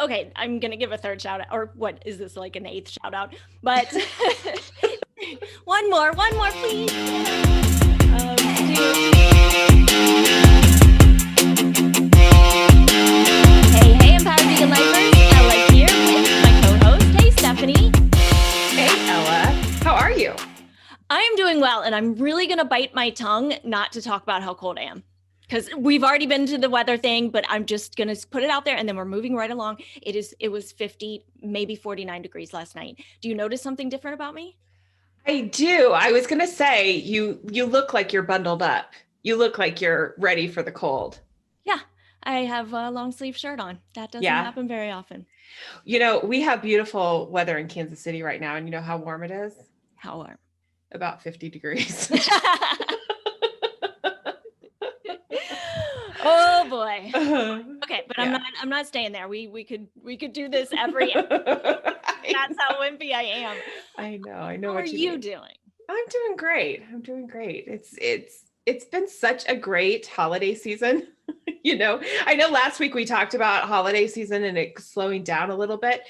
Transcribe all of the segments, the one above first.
okay, I'm going to give a third shout out, or what is this, like an eighth shout out? But one more, please. Hey, Empowered Vegan Lifers, Ella here with my co-host. Hey, Stephanie. Hey, Ella. How are you? I am doing well, and I'm really going to bite my tongue not to talk about how cold I am. Because we've already been to the weather thing, but I'm just going to put it out there and then we're moving right along. It was 50, maybe 49 degrees last night. Do you notice something different about me? I do. I was going to say you look like you're bundled up. You look like you're ready for the cold. Yeah, I have a long sleeve shirt on. That doesn't Yeah. happen very often. We have beautiful weather in Kansas City right now, and you know how warm it is? How warm? About 50 degrees. Oh boy. Okay, but yeah. I'm not staying there. We could do this every That's how wimpy I am. I know. How what are you mean. doing? I'm doing great. It's been such a great holiday season. I know last week we talked about holiday season and it slowing down a little bit,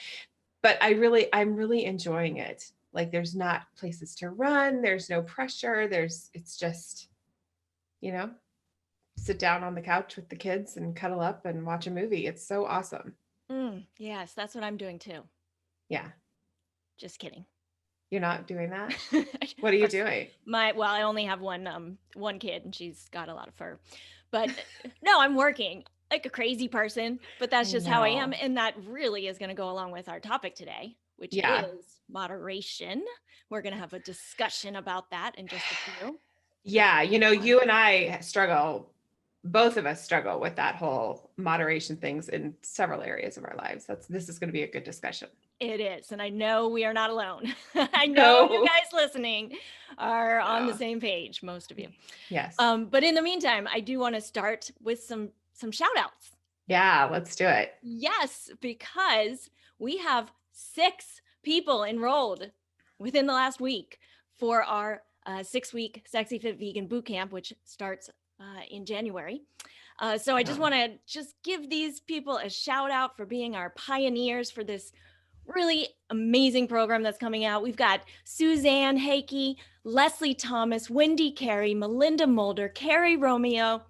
but I'm really enjoying it. Like there's not places to run. There's no pressure. It's just, sit down on the couch with the kids and cuddle up and watch a movie. It's so awesome. Yes, that's what I'm doing too. Yeah. Just kidding. You're not doing that? What are you doing? I only have one kid and she's got a lot of fur. But no, I'm working like a crazy person, but that's just how I am. And that really is going to go along with our topic today, which is moderation. We're going to have a discussion about that in just a few. Yeah. You and I struggle. Both of us struggle with that whole moderation things in several areas of our lives. This is going to be a good discussion. It is. And I know we are not alone. I know you guys listening are on the same page, most of you. Yes. But in the meantime, I do want to start with some shout outs. Yeah, let's do it. Yes, because we have 6 people enrolled within the last week for our 6-week Sexy Fit Vegan Bootcamp, which starts in January. So I just want to give these people a shout out for being our pioneers for this really amazing program that's coming out. We've got Suzanne Hakey, Leslie Thomas, Wendy Carey, Melinda Mulder, Carrie Romeo,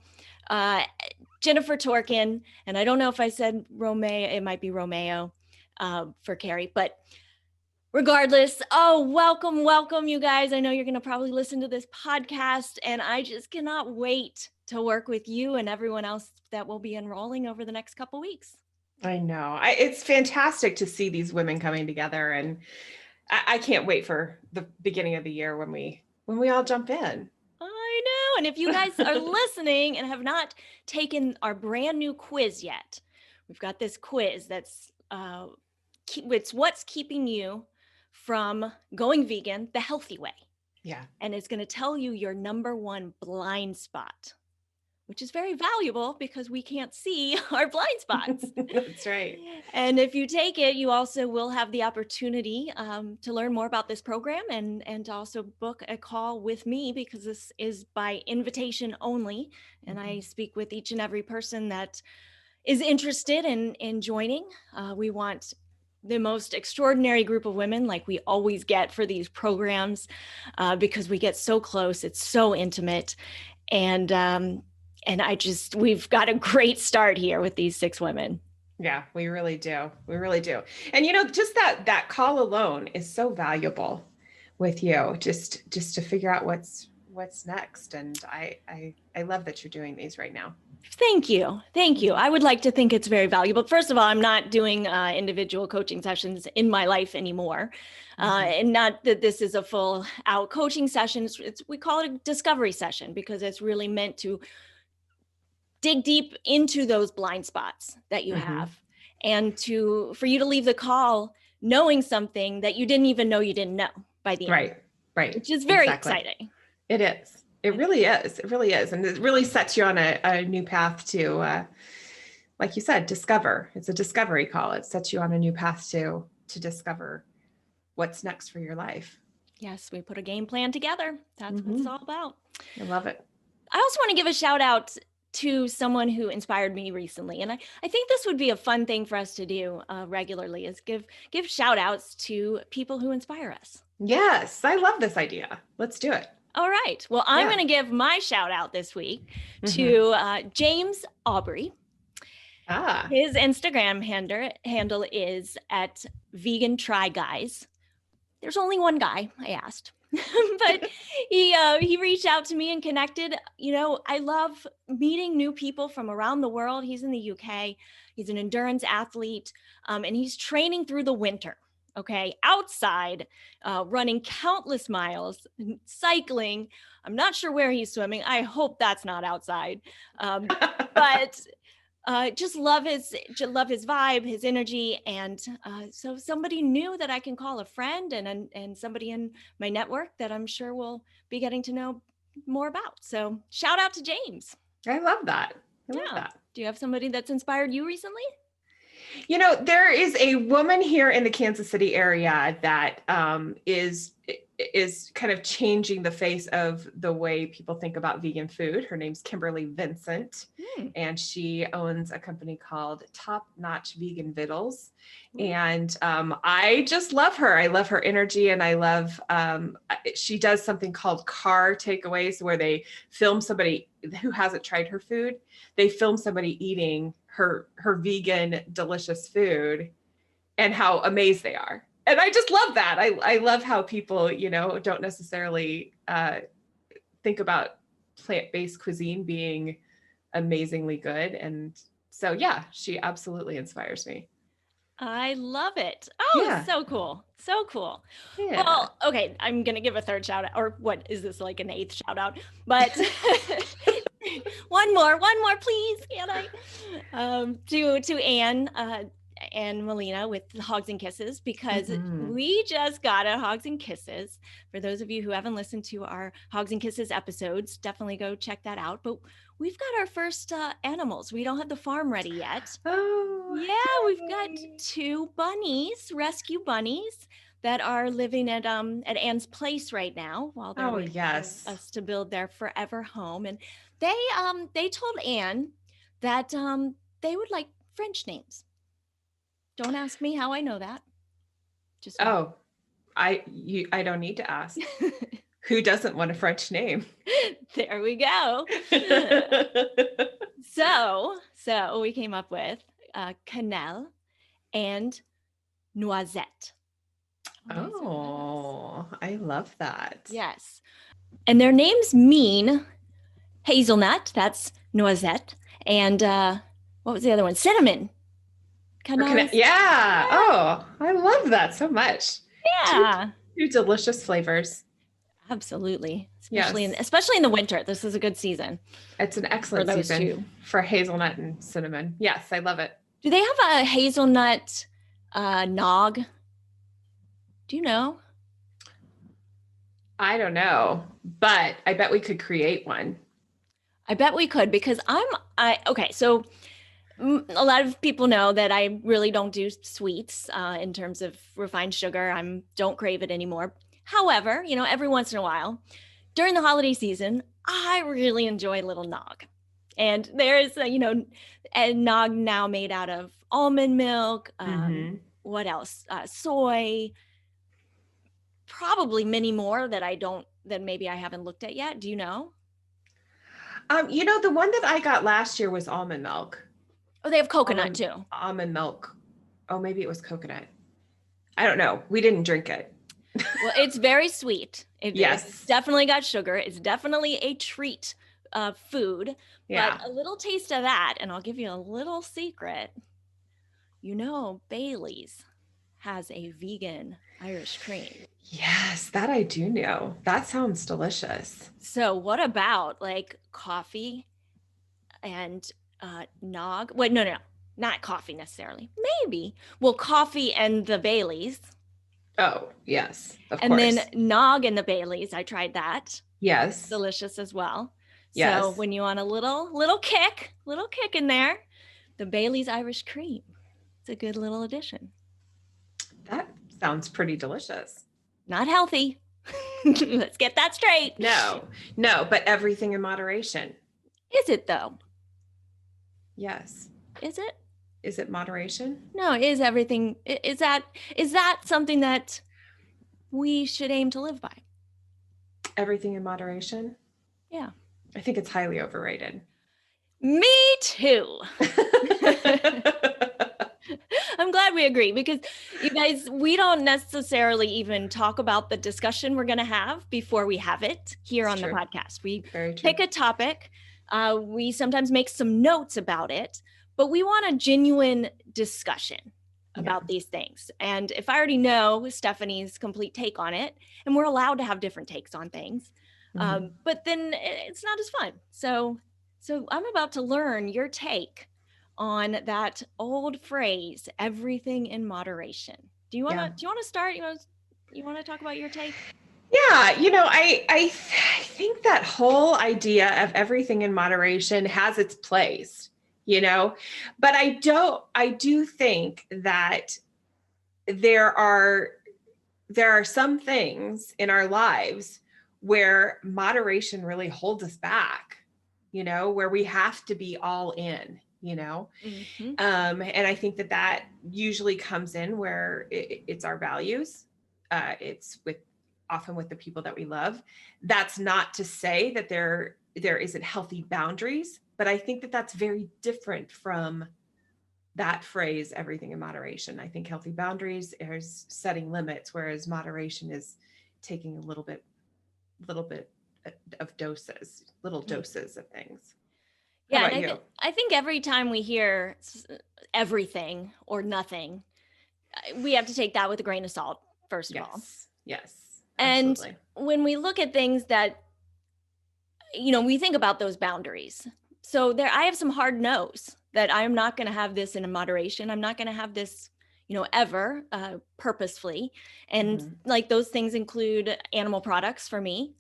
Jennifer Torkin, and I don't know if I said Romeo, it might be Romeo for Carrie, but regardless, welcome you guys. I know you're going to probably listen to this podcast and I just cannot wait to work with you and everyone else that will be enrolling over the next couple weeks. I know. It's fantastic to see these women coming together, and I can't wait for the beginning of the year when we all jump in. I know. And if you guys are listening and have not taken our brand new quiz yet, we've got this quiz that's it's what's keeping you from going vegan the healthy way. Yeah. And it's going to tell you your number one blind spot, which is very valuable because we can't see our blind spots. That's right. And if you take it, you also will have the opportunity to learn more about this program and also book a call with me, because this is by invitation only. And I speak with each and every person that is interested in joining. We want the most extraordinary group of women, like we always get for these programs, because we get so close. It's so intimate. And we've got a great start here with these 6 women. Yeah, we really do. We really do. And, just that call alone is so valuable with you, just to figure out what's next. And I love that you're doing these right now. Thank you. I would like to think it's very valuable. First of all, I'm not doing individual coaching sessions in my life anymore. And not that this is a full out coaching session. We call it a discovery session because it's really meant to dig deep into those blind spots that you have, and for you to leave the call knowing something that you didn't even know you didn't know by the end. Right. Which is very exciting. It is. It really is. It really is. And it really sets you on a new path to, like you said, discover. It's a discovery call. It sets you on a new path to discover what's next for your life. Yes, we put a game plan together. That's what it's all about. I love it. I also want to give a shout out to someone who inspired me recently. And I think this would be a fun thing for us to do regularly, is give shout outs to people who inspire us. Yes, I love this idea. Let's do it. All right. Well, I'm Yeah. going to give my shout out this week Mhm. to James Aubrey. Ah. His Instagram handle is at Vegan Try Guys. There's only one guy, I asked. But he reached out to me and connected. You know, I love meeting new people from around the world. He's in the UK. He's an endurance athlete, and he's training through the winter. Okay, outside, running countless miles, cycling. I'm not sure where he's swimming. I hope that's not outside. But just love his vibe, his energy, and so somebody new that I can call a friend, and somebody in my network that I'm sure we'll be getting to know more about. So shout out to James. I love that. I love Yeah. that. Do you have somebody that's inspired you recently? You know, there is a woman here in the Kansas City area that is kind of changing the face of the way people think about vegan food. Her name's Kimberly Vincent, and she owns a company called Top Notch Vegan Vittles. And I just love her. I love her energy, and I love she does something called car takeaways, where they film somebody who hasn't tried her food. They film somebody eating her vegan delicious food and how amazed they are. And I just love that. I love how people, you know, don't necessarily think about plant-based cuisine being amazingly good. And so, yeah, she absolutely inspires me. I love it. Oh, Yeah. so cool. So cool. Yeah. Well, okay, I'm going to give a third shout out, or what is this, like an eighth shout out? But one more, please. Can I? To Anne Molina with Hogs and Kisses, because we just got a Hogs and Kisses. For those of you who haven't listened to our Hogs and Kisses episodes, definitely go check that out. But we've got our first animals. We don't have the farm ready yet. Oh, yeah, we've got 2 bunnies, rescue bunnies, that are living at Anne's place right now while they're waiting for us to build their forever home. And they told Anne that they would like French names. Don't ask me how I know that. Just I don't need to ask. Who doesn't want a French name? There we go. So we came up with Cannelle and Noisette. Oh, I love that. Yes. And their names mean hazelnut, that's Noisette, and what was the other one? Cinnamon. Yeah. Oh, I love that so much. Yeah. Two delicious flavors. Absolutely. Especially in the winter. This is a good season. It's an excellent season for hazelnut and cinnamon. Yes, I love it. Do they have a hazelnut nog? Do you know? I don't know, but I bet we could create one. I bet we could, because okay, so a lot of people know that I really don't do sweets in terms of refined sugar. I don't crave it anymore. However, you know, every once in a while during the holiday season, I really enjoy a little nog. And there is, a nog now made out of almond milk. What else? Soy. Probably many more that maybe I haven't looked at yet. Do you know? The one that I got last year was almond milk. Oh, they have coconut too. Almond milk. Oh, maybe it was coconut. I don't know. We didn't drink it. Well, it's very sweet. Yes. It's definitely got sugar. It's definitely a treat food. Yeah. But a little taste of that, and I'll give you a little secret. You know, Bailey's has a vegan Irish cream. Yes, that I do know. That sounds delicious. So what about like coffee and nog? Wait, no, not coffee necessarily. Maybe. Well, coffee and the Baileys. Oh, yes, of course. And then nog and the Baileys. I tried that. Yes. Delicious as well. Yes. So when you want a little kick in there, the Bailey's Irish cream. It's a good little addition. That sounds pretty delicious. Not healthy. Let's get that straight. No, but everything in moderation. Is it though? Yes. Is it? Is it moderation? No, is everything, is that something that we should aim to live by? Everything in moderation? Yeah. I think it's highly overrated. Me too. I'm glad we agree, because you guys, we don't necessarily even talk about the discussion we're going to have before we have it here It's on the true. podcast. We Very true. pick a topic, we sometimes make some notes about it, but we want a genuine discussion about these things. And if I already know Stephanie's complete take on it, and we're allowed to have different takes on things, but then it's not as fun. So I'm about to learn your take on that old phrase, everything in moderation. Do you want to start? You want to talk about your take? Yeah, I think that whole idea of everything in moderation has its place, but I do think that there are some things in our lives where moderation really holds us back, where we have to be all in, Mm-hmm. and I think that usually comes in where it's our values. It's often with the people that we love. That's not to say that there isn't healthy boundaries, but I think that that's very different from that phrase, everything in moderation. I think healthy boundaries is setting limits, whereas moderation is taking a little bit of doses, little doses of things. How Yeah, about and you? I think every time we hear everything or nothing, we have to take that with a grain of salt, first of all. Yes, And absolutely. when we look at things that, we think about those boundaries. So I have some hard no's that I'm not going to have this in a moderation. I'm not going to have this, ever purposefully. And like those things include animal products for me.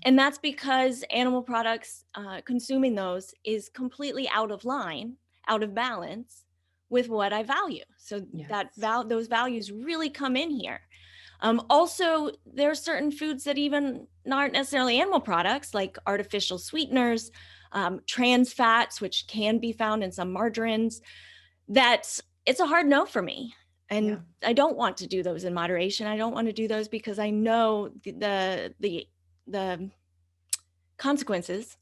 And that's because animal products, consuming those is completely out of line, out of balance with what I value. So those values really come in here. Also, there are certain foods that even aren't necessarily animal products, like artificial sweeteners, trans fats, which can be found in some margarines, that it's a hard no for me. And I don't want to do those in moderation. I don't want to do those because I know the consequences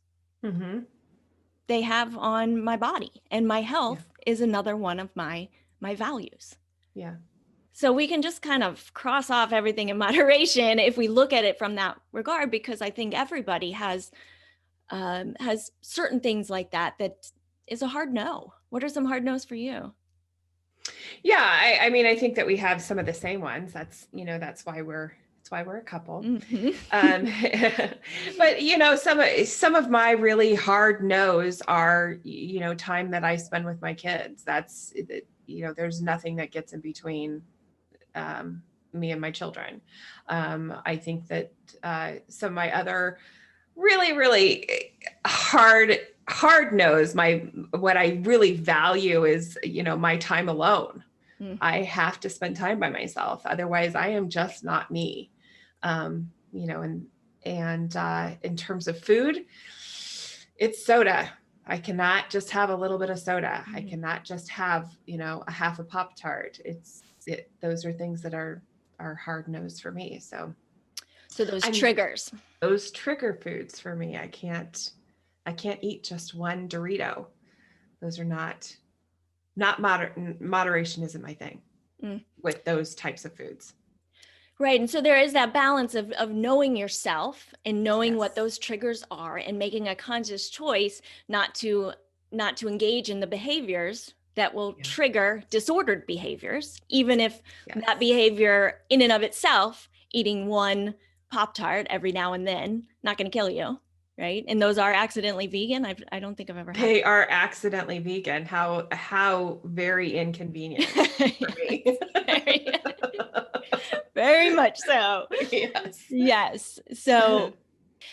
they have on my body, and my health is another one of my values. Yeah. So we can just kind of cross off everything in moderation if we look at it from that regard, because I think everybody has certain things like that is a hard no. What are some hard no's for you? Yeah, I mean, I think that we have some of the same ones. That's why we're a couple. But some of my really hard no's are time that I spend with my kids. That's there's nothing that gets in between me and my children. I think that some of my other really hard no's, what I really value is my time alone. I have to spend time by myself, otherwise I am just not me. And in terms of food, it's soda. I cannot just have a little bit of soda. I cannot just have a half a Pop-Tart. Those are things that are hard no's for me. So those trigger foods for me. I can't eat just one Dorito. Those are not moderation isn't my thing with those types of foods. Right. And so there is that balance of knowing yourself and knowing what those triggers are, and making a conscious choice not to engage in the behaviors that will trigger disordered behaviors, even if that behavior in and of itself, eating one Pop-Tart every now and then, not going to kill you. Right. And those are accidentally vegan. I don't think I've ever had. They are accidentally vegan. How very inconvenient for me. Very much so. Yes. So,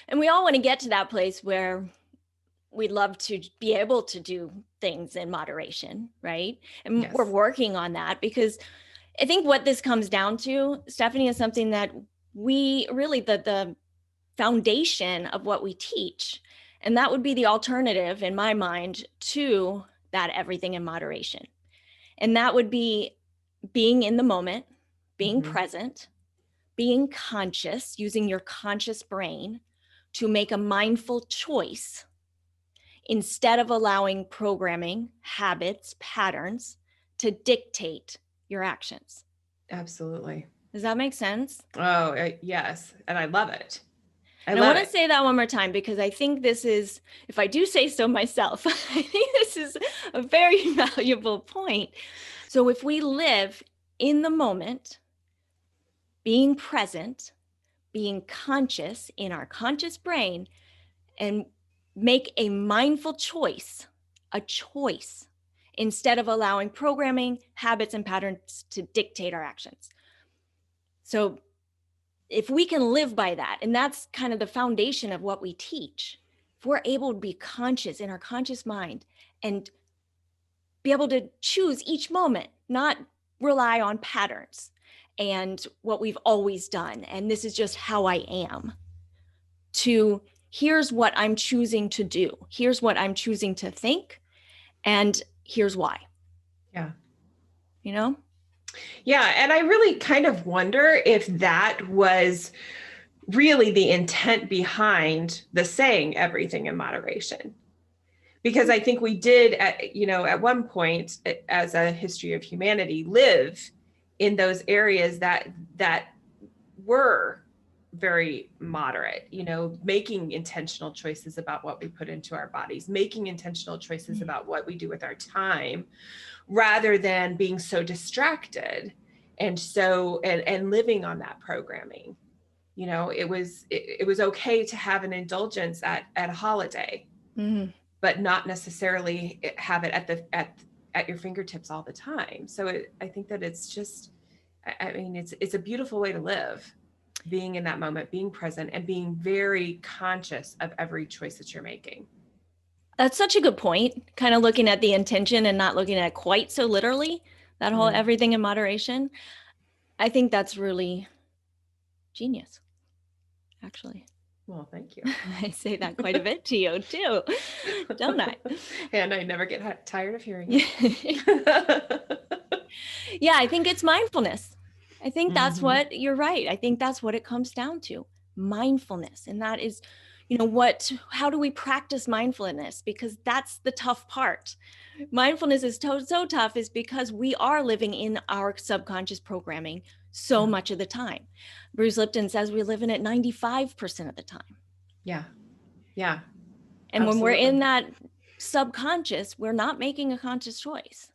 and we all want to get to that place where we'd love to be able to do things in moderation, right? And we're working on that, because I think what this comes down to, Stephanie, is something that we really, the foundation of what we teach, and that would be the alternative in my mind to that everything in moderation. And that would be being in the moment, being present, being conscious, using your conscious brain to make a mindful choice instead of allowing programming, habits, patterns to dictate your actions. Absolutely. Does that make sense? Oh, yes. And I love it. And I want to say that one more time, because I think this is, if I do say so myself, I think this is a very valuable point. So if we live in the moment, being present, being conscious in our conscious brain, and make a mindful choice, a choice, instead of allowing programming, habits, and patterns to dictate our actions. So if we can live by that, and that's kind of the foundation of what we teach, if we're able to be conscious in our conscious mind and be able to choose each moment, not rely on patterns and what we've always done, and this is just how I am, to here's what I'm choosing to do, here's what I'm choosing to think, and here's why. Yeah. You know? Yeah. And I really kind of wonder if that was really the intent behind the saying everything in moderation. Because I think we did, at one point, as a history of humanity, live in those areas that were very moderate, making intentional choices about what we put into our bodies, making intentional choices about what we do with our time, rather than being so distracted and living on that programming. It was okay to have an indulgence at a holiday, but not necessarily have it at your fingertips all the time. So I think that it's just, it's a beautiful way to live, being in that moment, being present, and being very conscious of every choice that you're making. That's such a good point. Kind of looking at the intention and not looking at it quite so literally, that whole everything in moderation. I think that's really genius, actually. Well, thank you. I say that quite a bit to you too, don't I? And I never get tired of hearing it. Yeah, I think it's mindfulness. I think that's what you're right. I think that's what it comes down to, mindfulness. And that is, how do we practice mindfulness? Because that's the tough part. Mindfulness is so tough is because we are living in our subconscious programming so much of the time. Bruce Lipton says we live in it 95% of the time. Yeah. Yeah. And when we're in that subconscious, we're not making a conscious choice.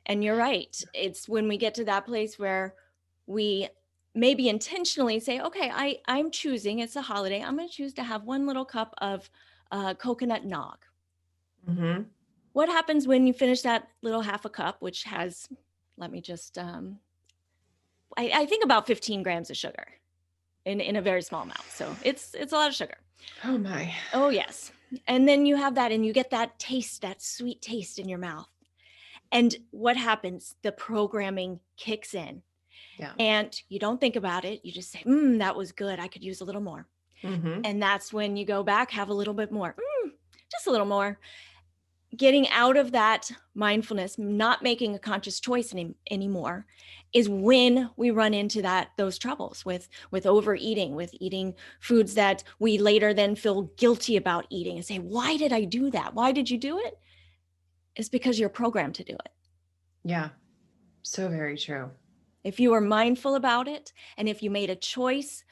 And you're right. It's when we get to that place where we maybe intentionally say, okay, I'm choosing, it's a holiday, I'm going to choose to have one little cup of coconut nog. What happens when you finish that little half a cup, which has, let me just, I think about 15 grams of sugar in a very small amount. So it's a lot of sugar. Oh my. Oh yes. And then you have that and you get that taste, that sweet taste in your mouth. And what happens? The programming kicks in. Yeah. And you don't think about it. You just say, that was good. I could use a little more. And that's when you go back, have a little bit more, just a little more. Getting out of that mindfulness, not making a conscious choice anymore, is when we run into those troubles with overeating, with eating foods that we later then feel guilty about eating and say, why did I do that? Why did you do it? It's because you're programmed to do it. Yeah. So very true. If you are mindful about it, and if you made a choice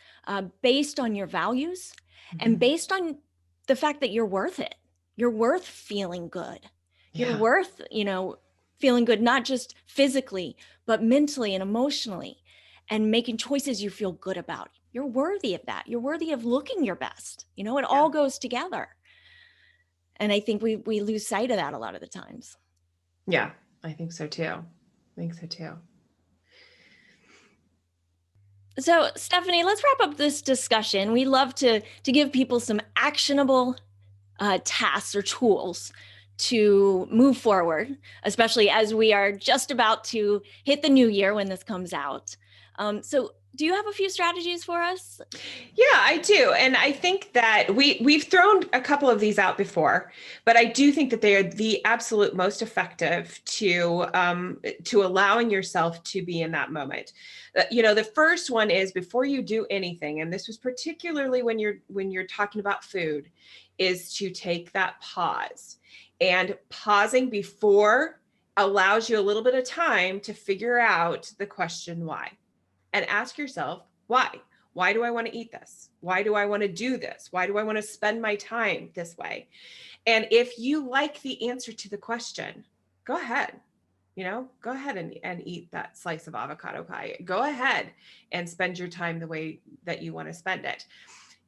based on your values and based on the fact that you're worth it, you're worth feeling good. Yeah. You're worth, feeling good, not just physically, but mentally and emotionally, and making choices you feel good about. You're worthy of that. You're worthy of looking your best. It all goes together. And I think we lose sight of that a lot of the times. Yeah, I think so too. So, Stephanie, let's wrap up this discussion. We love to give people some actionable tasks or tools to move forward, especially as we are just about to hit the new year when this comes out. So do you have a few strategies for us? Yeah, I do. And I think that we've thrown a couple of these out before, but I do think that they are the absolute most effective to allowing yourself to be in that moment. The first one is before you do anything, and this was particularly when you're talking about food, is to take that pause. And pausing before allows you a little bit of time to figure out the question why. And ask yourself, why? Why do I want to eat this? Why do I want to do this? Why do I want to spend my time this way? And if you like the answer to the question, go ahead. Go ahead and eat that slice of avocado pie. Go ahead and spend your time the way that you want to spend it.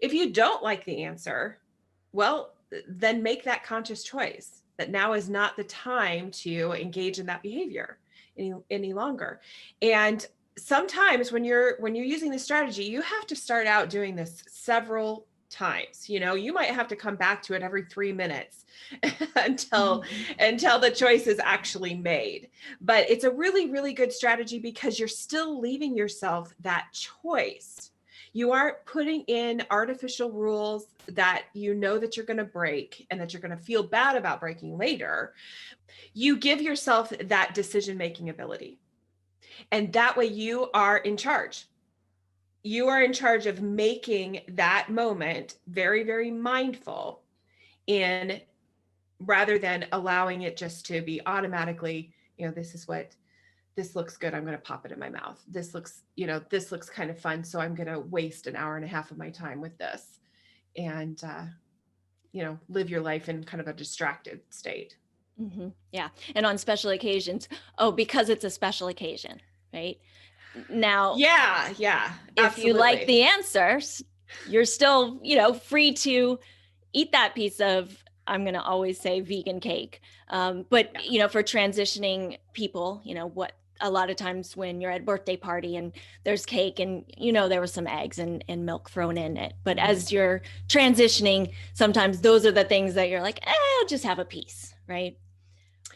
If you don't like the answer, well, then make that conscious choice that now is not the time to engage in that behavior any longer. And sometimes when you're using this strategy, you have to start out doing this several times. You might have to come back to it every 3 minutes until the choice is actually made. But it's a really, really good strategy because you're still leaving yourself that choice. You aren't putting in artificial rules that that you're going to break and that you're going to feel bad about breaking later. You give yourself that decision-making ability. And that way you are in charge. You are in charge of making that moment very, very mindful rather than allowing it just to be automatically, this looks good. I'm going to pop it in my mouth. This looks kind of fun. So I'm going to waste an hour and a half of my time with this and, live your life in kind of a distracted state. Mm-hmm. Yeah. And on special occasions, because it's a special occasion, right? Now, yeah, if absolutely. you like the answers, you're still, free to eat that piece of, I'm going to always say vegan cake. But, for transitioning people, what a lot of times when you're at a birthday party and there's cake and, there was some eggs and milk thrown in it. But as you're transitioning, sometimes those are the things that you're like, I'll just have a piece, right?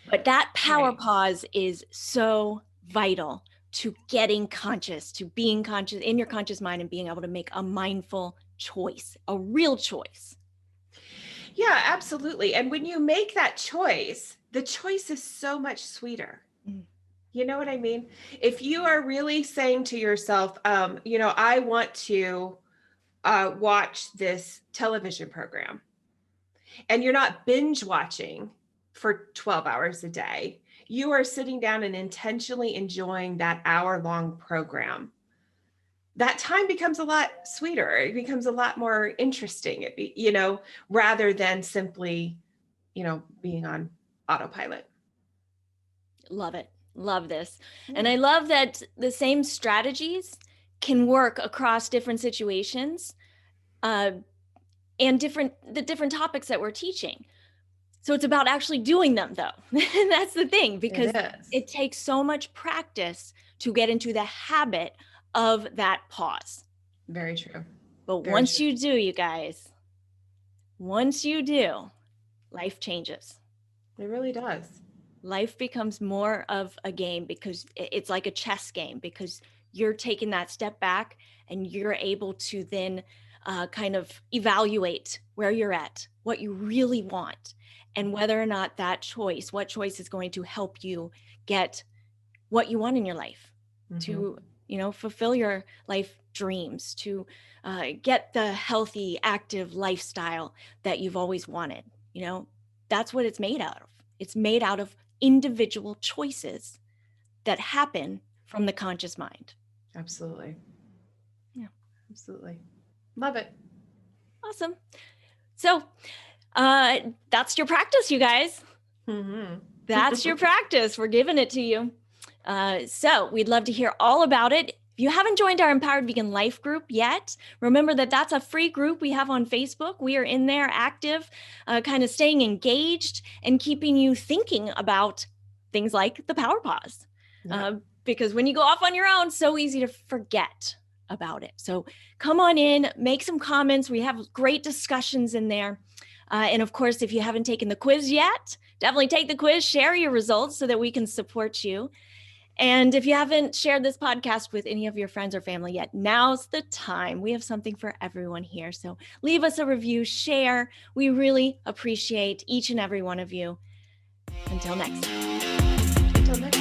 But that power pause is so vital to getting conscious, to being conscious in your conscious mind and being able to make a mindful choice, a real choice. Yeah, absolutely. And when you make that choice, the choice is so much sweeter. You know what I mean? If you are really saying to yourself, I want to watch this television program, and you're not binge watching for 12 hours a day, you are sitting down and intentionally enjoying that hour-long program. That time becomes a lot sweeter. It becomes a lot more interesting, rather than simply, being on autopilot. Love it. Love this. Yeah. And I love that the same strategies can work across different situations and the different topics that we're teaching. So it's about actually doing them though. And that's the thing, because it takes so much practice to get into the habit of that pause. Very true. But once you do, you guys, once you do, life changes. It really does. Life becomes more of a game because it's like a chess game, because you're taking that step back and you're able to then kind of evaluate where you're at, what you really want, and whether or not what choice is going to help you get what you want in your life, to, fulfill your life dreams, to get the healthy, active lifestyle that you've always wanted. That's what it's made out of. It's made out of individual choices that happen from the conscious mind. Absolutely. Yeah. Absolutely. Love it. Awesome. So that's your practice, you guys. That's your practice. We're giving it to you. So we'd love to hear all about it. If you haven't joined our Empowered Vegan Life group yet, remember that that's a free group we have on Facebook. We are in there active, kind of staying engaged and keeping you thinking about things like the power pause. Yeah. Because when you go off on your own, so easy to forget about it. So come on in, make some comments. We have great discussions in there. And of course, if you haven't taken the quiz yet, definitely take the quiz, share your results so that we can support you. And if you haven't shared this podcast with any of your friends or family yet, now's the time. We have something for everyone here. So leave us a review, share. We really appreciate each and every one of you. Until next time. Until next time.